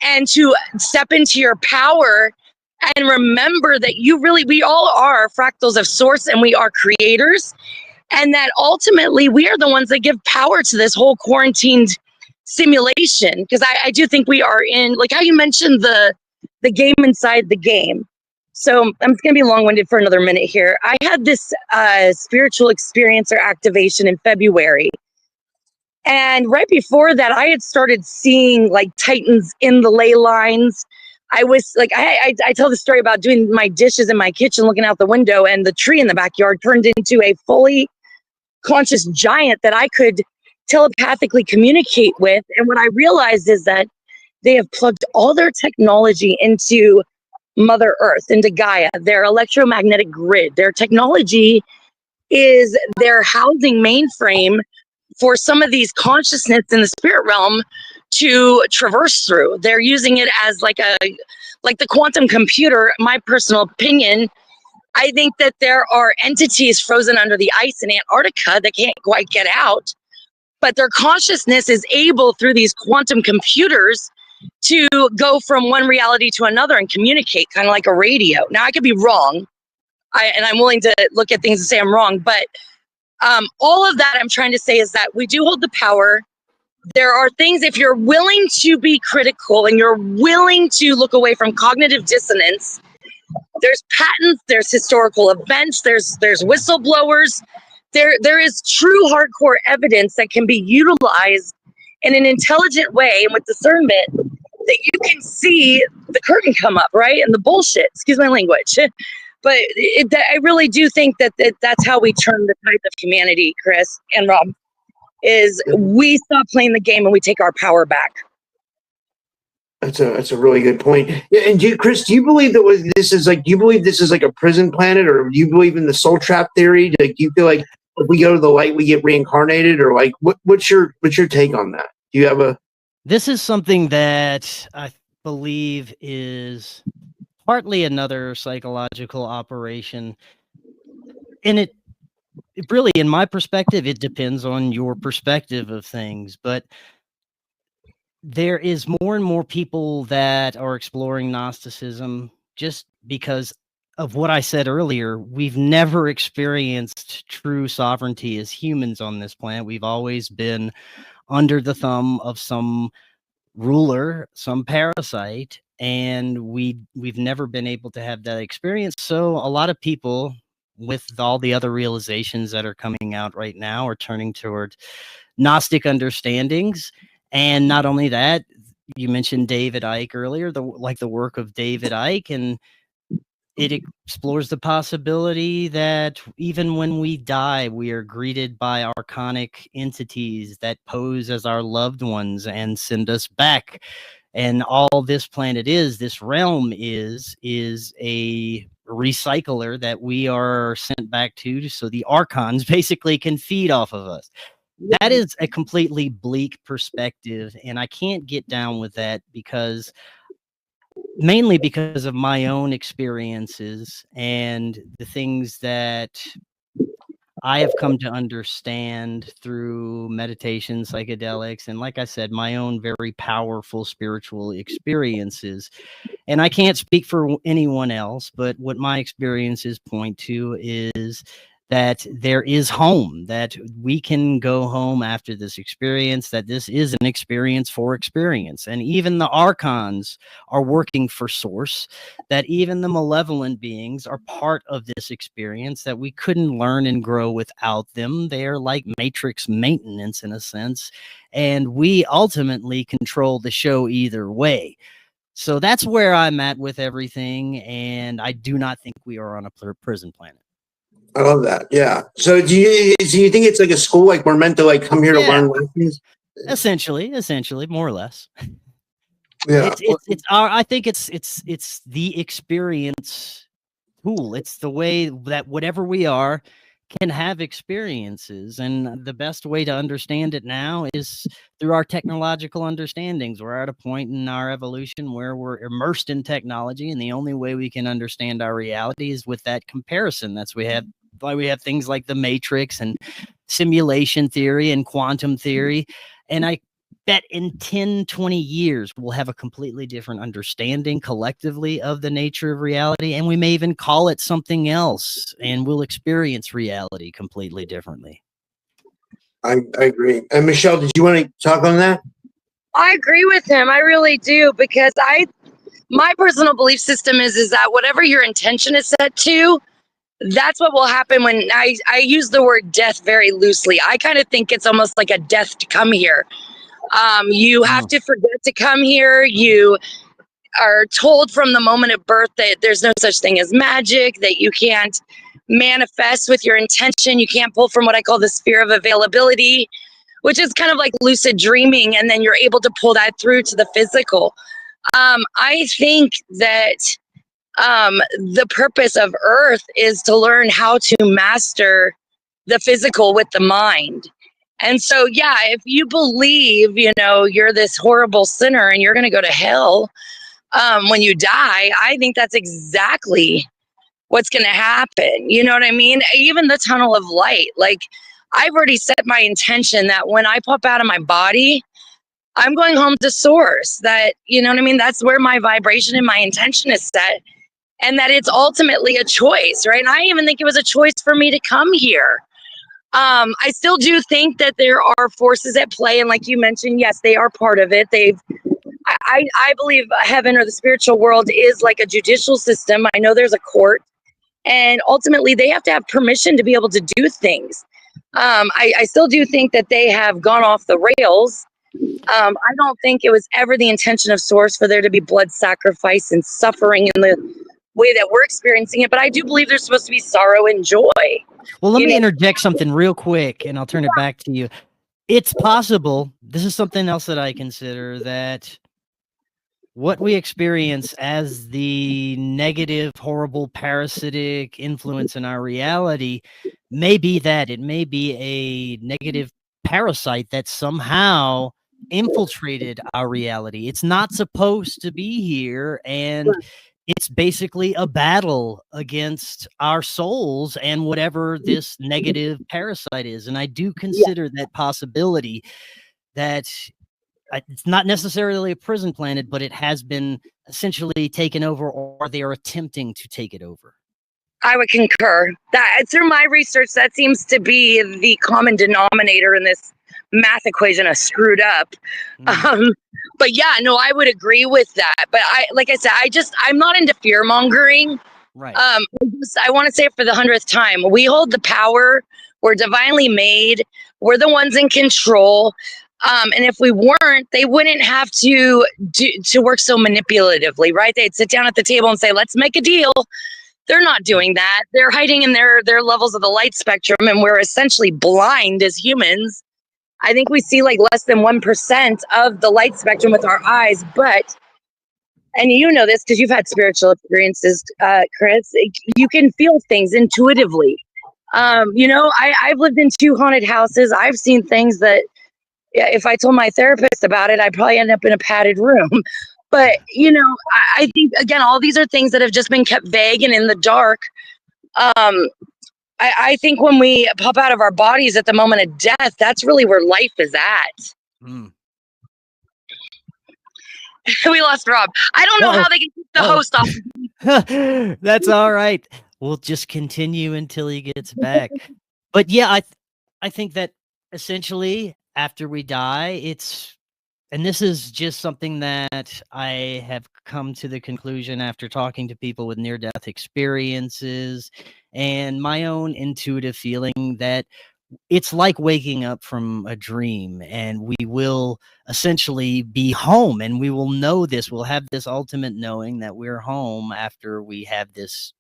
Speaker 4: and to step into your power and remember that we all are fractals of source, and we are creators. And that ultimately we are the ones that give power to this whole quarantined simulation. Because I do think we are in, like how you mentioned the game inside the game. So I'm just going to be long-winded for another minute here. I had this spiritual experience or activation in February. And right before that, I had started seeing like Titans in the ley lines. I was like, I tell the story about doing my dishes in my kitchen, looking out the window, and the tree in the backyard turned into a fully conscious giant that I could telepathically communicate with. And what I realized is that they have plugged all their technology into Mother Earth, into Gaia, their electromagnetic grid. Their technology is their housing mainframe for some of these consciousness in the spirit realm to traverse through. They're using it as like the quantum computer. My personal opinion, I think that there are entities frozen under the ice in Antarctica that can't quite get out, but their consciousness is able through these quantum computers to go from one reality to another and communicate, kind of like a radio. Now, I could be wrong, and I'm willing to look at things and say I'm wrong, but all of that I'm trying to say is that we do hold the power. There are things, if you're willing to be critical and you're willing to look away from cognitive dissonance, there's patents, there's historical events, there's whistleblowers. There is true hardcore evidence that can be utilized in an intelligent way and with discernment, that you can see the curtain come up, right? And the bullshit, excuse my language. But I really do think that that's how we turn the tide of humanity, Chris and Rob, is we stop playing the game and we take our power back.
Speaker 2: That's a really good point. Yeah, and Chris, do you believe that this is like a prison planet, or do you believe in the soul trap theory? Like, do you feel like if we go to the light, we get reincarnated, or like what's your take on that? Do you have a?
Speaker 3: This is something that I believe is partly another psychological operation, and it really, in my perspective, it depends on your perspective of things, but there is more and more people that are exploring Gnosticism just because of what I said earlier. We've never experienced true sovereignty as humans on this planet. We've always been under the thumb of some ruler, some parasite, and we've never been able to have that experience. So a lot of people, with all the other realizations that are coming out right now, are turning toward Gnostic understandings. And not only that, you mentioned David Icke earlier, the work of David Icke, and it explores the possibility that even when we die, we are greeted by archonic entities that pose as our loved ones and send us back. And all this planet this realm is a recycler that we are sent back to, so the archons basically can feed off of us. That is a completely bleak perspective, and I can't get down with that mainly because of my own experiences and the things that I have come to understand through meditation, psychedelics, and like I said, my own very powerful spiritual experiences. And I can't speak for anyone else, but what my experiences point to is that there is home, that we can go home after this experience, that this is an experience for experience. And even the archons are working for source, that even the malevolent beings are part of this experience, that we couldn't learn and grow without them. They are like matrix maintenance in a sense, and we ultimately control the show either way. So that's where I'm at with everything, and I do not think we are on a prison planet.
Speaker 2: I love that. Yeah. So do you think it's like a school, like we're meant to like come here to learn lessons?
Speaker 3: Essentially, more or less.
Speaker 2: Yeah.
Speaker 3: It's our, I think it's the experience tool. It's the way that whatever we are can have experiences, and the best way to understand it now is through our technological understandings. We're at a point in our evolution where we're immersed in technology, and the only way we can understand our reality is with that comparison. That's why we have things like the Matrix and simulation theory and quantum theory. And I bet in 10, 20 years, we'll have a completely different understanding collectively of the nature of reality. And we may even call it something else, and we'll experience reality completely differently.
Speaker 2: I agree. And Michelle, did you want to talk on that?
Speaker 4: I agree with him. I really do, because my personal belief system is that whatever your intention is set to, that's what will happen. When I use the word death very loosely. I kind of think it's almost like a death to come here. You have to forget to come here. You are told from the moment of birth that there's no such thing as magic, that you can't manifest with your intention. You can't pull from what I call the sphere of availability, which is kind of like lucid dreaming. And then you're able to pull that through to the physical. I think that the purpose of Earth is to learn how to master the physical with the mind. And so, yeah, if you believe, you're this horrible sinner and you're going to go to hell when you die, I think that's exactly what's going to happen. You know what I mean? Even the tunnel of light, like I've already set my intention that when I pop out of my body, I'm going home to source. That, you know what I mean? That's where my vibration and my intention is set. And that it's ultimately a choice, right? And I even think it was a choice for me to come here. I still do think that there are forces at play. And like you mentioned, yes, they are part of it. I believe heaven or the spiritual world is like a judicial system. I know there's a court, and ultimately they have to have permission to be able to do things. I still do think that they have gone off the rails. I don't think it was ever the intention of source for there to be blood sacrifice and suffering in the way that we're experiencing it, but I do believe there's supposed to be sorrow and joy.
Speaker 3: Well, let me interject something real quick, and I'll turn it back to you. It's possible, this is something else that I consider, that what we experience as the negative, horrible, parasitic influence in our reality may be that. It may be a negative parasite that somehow infiltrated our reality. It's not supposed to be here, and it's basically a battle against our souls and whatever this negative parasite is. And I do consider that possibility, that it's not necessarily a prison planet, but it has been essentially taken over, or they are attempting to take it over.
Speaker 4: I would concur. That through my research, that seems to be the common denominator in this math equation of screwed up. But yeah, no, I would agree with that. But like I said, I'm not into fear mongering.
Speaker 3: Right.
Speaker 4: I want to say it for the 100th time. We hold the power. We're divinely made. We're the ones in control. And if we weren't, they wouldn't have to work so manipulatively, right? They'd sit down at the table and say, let's make a deal. They're not doing that. They're hiding in their levels of the light spectrum, and we're essentially blind as humans. I think we see like less than 1% of the light spectrum with our eyes, and you know this because you've had spiritual experiences, Chris, you can feel things intuitively. I've lived in 2 haunted houses. I've seen things that if I told my therapist about it, I'd probably end up in a padded room. But, I think, again, all these are things that have just been kept vague and in the dark. I think when we pop out of our bodies at the moment of death, that's really where life is at. We lost Rob. I don't know how they can keep the host off.
Speaker 3: That's all right. we'll just continue until he gets back. But yeah, I think that essentially after we die, and this is just something that I have come to the conclusion after talking to people with near-death experiences and my own intuitive feeling that it's like waking up from a dream, and we will essentially be home, and we will know this. We'll have this ultimate knowing that we're home after we have this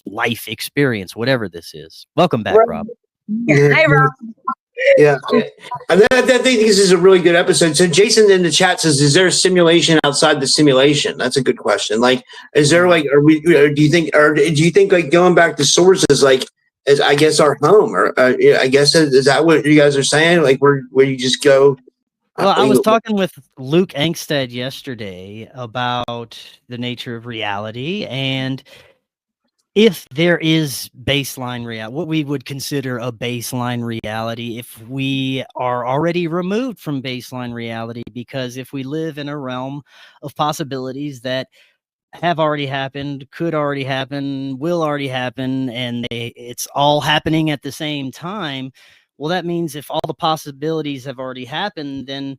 Speaker 3: life experience, whatever this is. Welcome back, Rob.
Speaker 4: Hi, Rob.
Speaker 2: Yeah, and I think this is a really good episode. So Jason in the chat says, "Is there a simulation outside the simulation?" That's a good question. Like, is there like, do you think like going back to sources, like, is I guess our home, or I guess is that what you guys are saying? Like, where you just go?
Speaker 3: Well, I was talking with Luke Angstead yesterday about the nature of reality, and if there is baseline reality, what we would consider a baseline reality, if we are already removed from baseline reality, because if we live in a realm of possibilities that have already happened, could already happen, will already happen, and it's all happening at the same time, well, that means if all the possibilities have already happened, then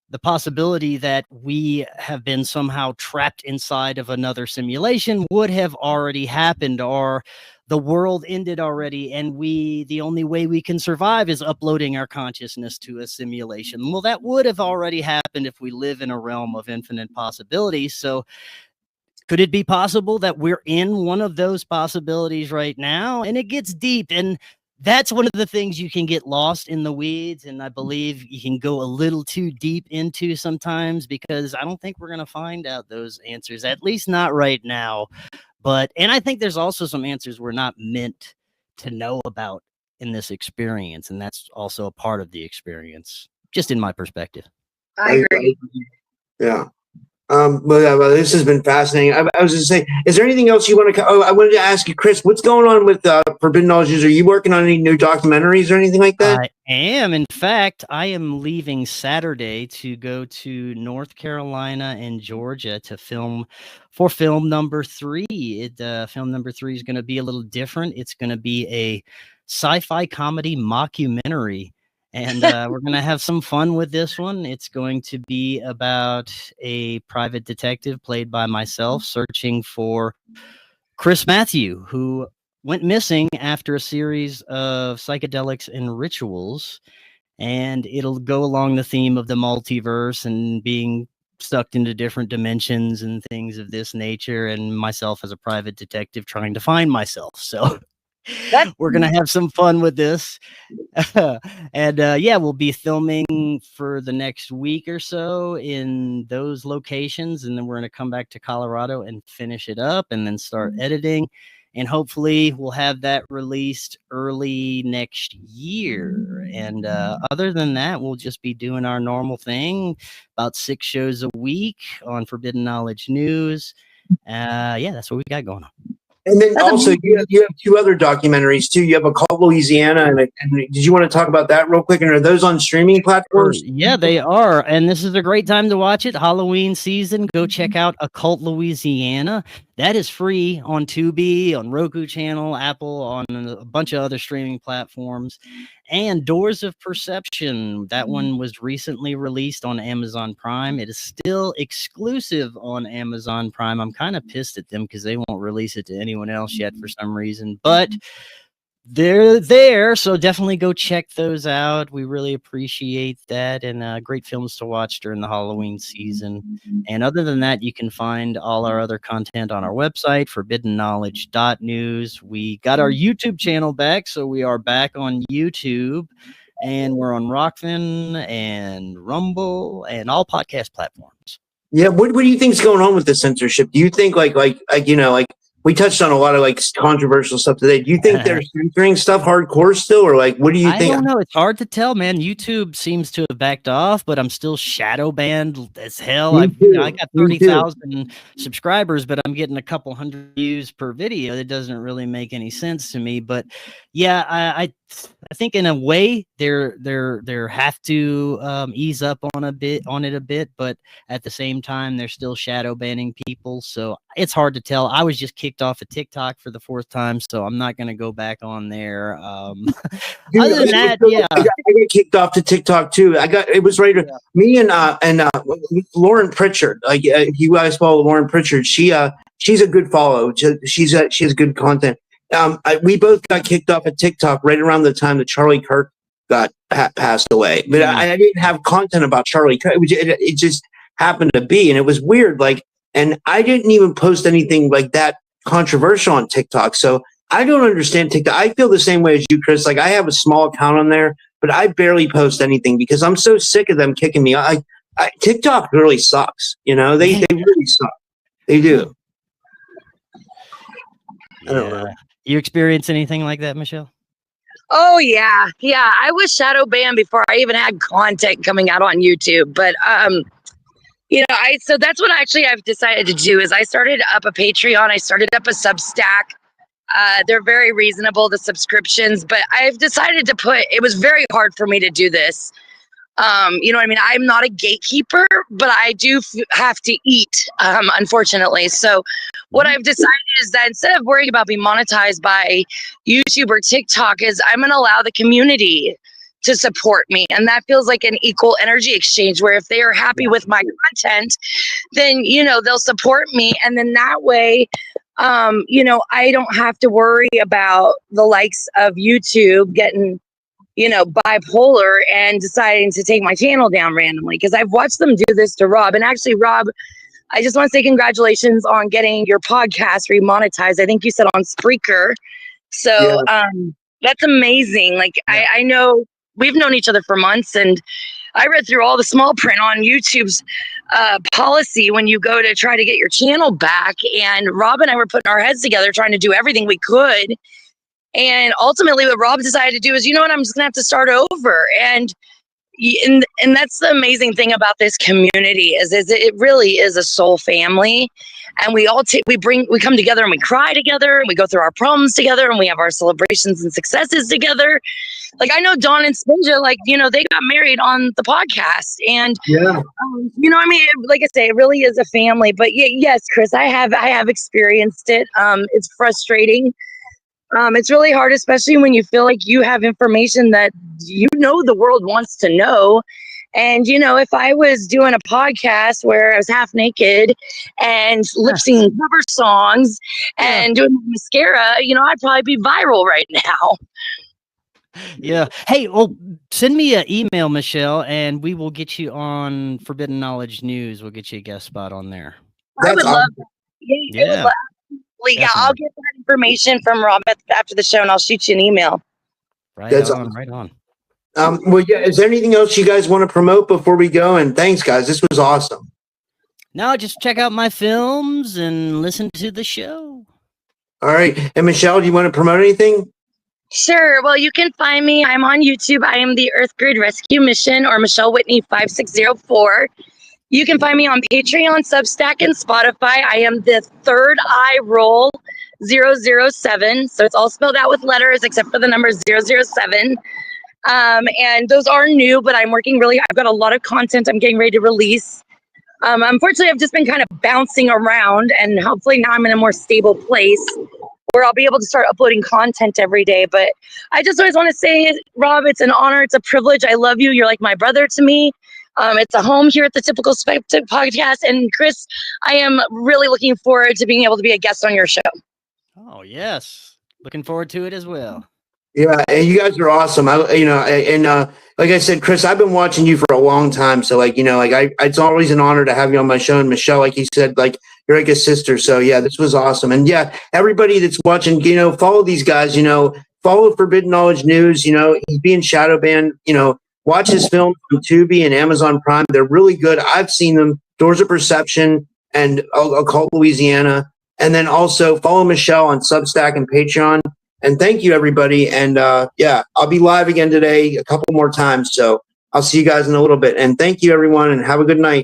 Speaker 3: the possibility that we have been somehow trapped inside of another simulation would have already happened, or the world ended already, and the only way we can survive is uploading our consciousness to a simulation. Well, that would have already happened if we live in a realm of infinite possibilities. So could it be possible that we're in one of those possibilities right now? And it gets deep, and that's one of the things you can get lost in the weeds, and I believe you can go a little too deep into sometimes, because I don't think we're going to find out those answers, at least not right now. And I think there's also some answers we're not meant to know about in this experience, and that's also a part of the experience, just in my perspective.
Speaker 4: I agree.
Speaker 2: Yeah. But this has been fascinating. I was just saying, is there anything else you want to? I wanted to ask you, Chris, what's going on with Forbidden Knowledgenews? Are you working on any new documentaries or anything like that?
Speaker 3: I am. In fact, I am leaving Saturday to go to North Carolina and Georgia to film for film number 3. Film number 3 is going to be a little different. It's going to be a sci-fi comedy mockumentary. And we're going to have some fun with this one. It's going to be about a private detective played by myself searching for Chris Mathieu, who went missing after a series of psychedelics and rituals. And it'll go along the theme of the multiverse and being sucked into different dimensions and things of this nature, and myself as a private detective trying to find myself. So we're going to have some fun with this. And yeah, we'll be filming for the next week or so in those locations, and then we're going to come back to Colorado and finish it up and then start editing, and hopefully we'll have that released early next year. And other than that, we'll just be doing our normal thing, about 6 shows a week on Forbidden Knowledge News. Yeah, that's what we got going on.
Speaker 2: And then also, you have 2 other documentaries too. You have a called Louisiana, and did you want to talk about that real quick? And are those on streaming platforms?
Speaker 3: Yeah, they are. And this is a great time to watch it. Halloween season. Go check out Occult Louisiana. That is free on Tubi, on Roku channel, Apple, on a bunch of other streaming platforms. And Doors of Perception. That one was recently released on Amazon Prime. It is still exclusive on Amazon Prime. I'm kind of pissed at them because they won't release it to anyone else yet for some reason. But they're there, so definitely go check those out. We really appreciate that, and great films to watch during the Halloween season. And other than that, you can find all our other content on our website, forbiddenknowledge.news. We got our YouTube channel back, so we are back on YouTube, and we're on Rokfin and Rumble and all podcast platforms.
Speaker 2: Yeah, what do you think's going on with the censorship? Do you think like we touched on a lot of like controversial stuff today. Do you think they're censoring stuff hardcore still, or like what do you think?
Speaker 3: I don't know. It's hard to tell, man. YouTube seems to have backed off, but I'm still shadow banned as hell. I got 30,000 subscribers, but I'm getting a couple hundred views per video. That doesn't really make any sense to me. But yeah, I I think in a way they're have to ease up on it a bit, but at the same time they're still shadow banning people, so it's hard to tell. I was just kicked off of TikTok for the 4th time, so I'm not gonna go back on there.
Speaker 2: Dude,
Speaker 3: Other than that, yeah,
Speaker 2: I got kicked off to TikTok too. It was right.
Speaker 3: Yeah.
Speaker 2: Me and Lauren Pritchard. Like you guys follow Lauren Pritchard. She's a good follow. She has good content. We both got kicked off at TikTok right around the time that Charlie Kirk got passed away. But I didn't have content about Charlie Kirk. It just happened to be, and it was weird. Like, and I didn't even post anything like that controversial on TikTok. So I don't understand TikTok. I feel the same way as you, Chris. Like, I have a small account on there, but I barely post anything because I'm so sick of them kicking me. TikTok really sucks. You know, they really suck. They do. I don't know.
Speaker 3: You experience anything like that, Michelle?
Speaker 4: Oh yeah. I was shadow banned before I even had content coming out on YouTube. But so that's what actually I've decided to do is I started up a Patreon. I started up a Substack. They're very reasonable, the subscriptions, but I've decided to it was very hard for me to do this. You know what I mean? I'm not a gatekeeper, but I do have to eat, unfortunately. So what I've decided is that instead of worrying about being monetized by YouTube or TikTok is I'm going to allow the community to support me. And that feels like an equal energy exchange where if they are happy with my content, then, they'll support me. And then that way, I don't have to worry about the likes of YouTube getting bipolar and deciding to take my channel down randomly, because I've watched them do this to Rob. And actually, Rob, I just want to say congratulations on getting your podcast remonetized. I think you said on Spreaker. So that's amazing. Like, yeah. I know we've known each other for months, and I read through all the small print on YouTube's policy when you go to try to get your channel back. And Rob and I were putting our heads together trying to do everything we could. And ultimately what Rob decided to do is, you know what, I'm just gonna have to start over. And that's the amazing thing about this community is it really is a soul family. And we all we come together and we cry together and we go through our problems together and we have our celebrations and successes together. Like, I know Dawn and Spinja, they got married on the podcast, and I mean, like I say, it really is a family. But yes, Chris, I have experienced it. It's frustrating. It's really hard, especially when you feel like you have information that the world wants to know. And, if I was doing a podcast where I was half naked and lip syncing cover songs and doing mascara, I'd probably be viral right now.
Speaker 3: Yeah. Hey, well, send me an email, Michelle, and we will get you on Forbidden Knowledge News. We'll get you a guest spot on there.
Speaker 4: I would love that. Yeah. Yeah, I'll get that information from Rob after the show, and I'll shoot you an email.
Speaker 3: Right on.
Speaker 2: Well, yeah. Is there anything else you guys want to promote before we go? And thanks, guys. This was awesome.
Speaker 3: No, just check out my films and listen to the show. All
Speaker 2: right. And Michelle, do you want to promote anything?
Speaker 4: Sure. Well, you can find me. I'm on YouTube. I am the Earth Grid Rescue Mission, or Michelle Whitney 5604. You can find me on Patreon, Substack, and Spotify. I am the Third Eye Roll 007. So it's all spelled out with letters except for the number 007. And those are new, but I'm working I've got a lot of content I'm getting ready to release. Unfortunately, I've just been kind of bouncing around, and hopefully now I'm in a more stable place where I'll be able to start uploading content every day. But I just always want to say, Rob, it's an honor. It's a privilege. I love you. You're like my brother to me. It's a home here at the Typical Skeptic podcast. And Chris, I am really looking forward to being able to be a guest on your show.
Speaker 3: Oh, yes. Looking forward to it as well.
Speaker 2: Yeah, and you guys are awesome. Like I said, Chris, I've been watching you for a long time. So it's always an honor to have you on my show. And Michelle, like you said, you're like a sister. So yeah, this was awesome. And yeah, everybody that's watching, follow these guys, follow Forbidden Knowledge News. He's being shadow banned, watch his film on Tubi and Amazon Prime. They're really good. I've seen them, Doors of Perception and Occult Louisiana. And then also follow Michelle on Substack and Patreon. And thank you, everybody. And I'll be live again today a couple more times. So I'll see you guys in a little bit. And thank you, everyone, and have a good night.